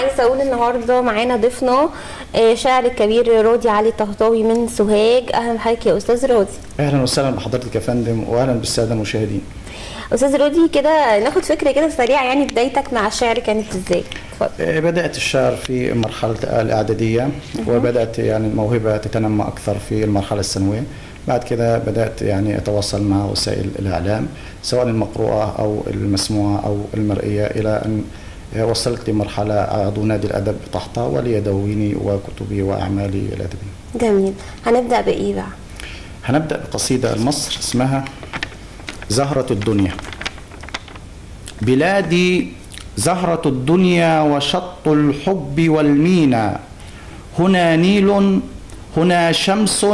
عايزه اقول النهارده معانا ضيفنا شاعر الكبير راضي علي الطهطاوي من سوهاج. اهلا بحضرتك يا استاذ راضي. اهلا وسهلا بحضرتك يا فندم، واهلا بالساده المشاهدين. استاذ راضي، كده ناخد فكره كده سريعه، يعني بدايتك مع الشعر كانت ازاي؟ اتفضل. بدات الشعر في مرحله الاعداديه، وبدات يعني الموهبه تتنمى اكثر في المرحله الثانويه. بعد كده بدات يعني اتواصل مع وسائل الاعلام، سواء المقروءه او المسموعه او المرئيه، الى ان وصلت لمرحله عضو نادي الادب طحطا، ولي دواويني وكتبي واعمالي الادبيه. جميل. هنبدا بايه بقى؟ هنبدا بقصيده لمصر اسمها زهرة الدنيا. بلادي زهرة الدنيا وشط الحب والمينا، هنا نيل هنا شمس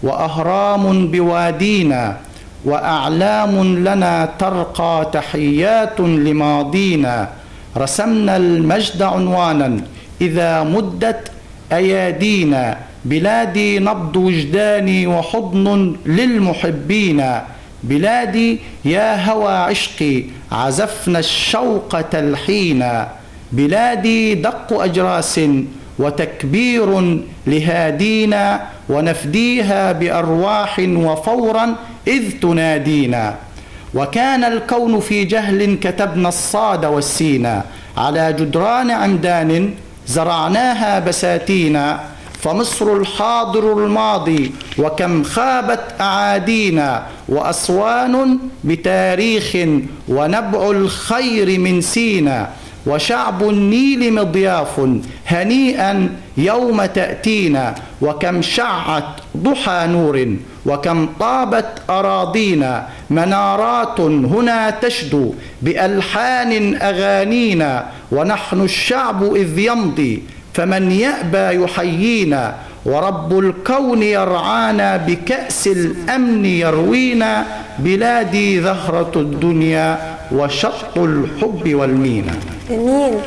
وأهرام بوادينا، وأعلام لنا ترقى تحيات لماضينا، رسمنا المجد عنوانا إذا مدت أيادينا، بلادي نبض وجداني وحضن للمحبين، بلادي يا هوى عشقي عزفنا الشوق تلحينا، بلادي دق أجراس وتكبير لهادينا، ونفديها بأرواح وفورا إذ تنادينا، وكان الكون في جهل كتبنا الصاد والسينا، على جدران عمدان زرعناها بساتينا، فمصر الحاضر الماضي وكم خابت أعادينا، وأسوان بتاريخ ونبع الخير من سينا، وشعب النيل مضياف هنيئا يوم تأتينا، وكم شعت ضحى نور وكم طابت أراضينا، منارات هنا تشدو بألحان أغانينا، ونحن الشعب إذ يمضي فمن يأبى يحيينا، ورب الكون يرعانا بكأس الأمن يروينا، بلادي زهرة الدنيا وشط الحب والمينا. جميل.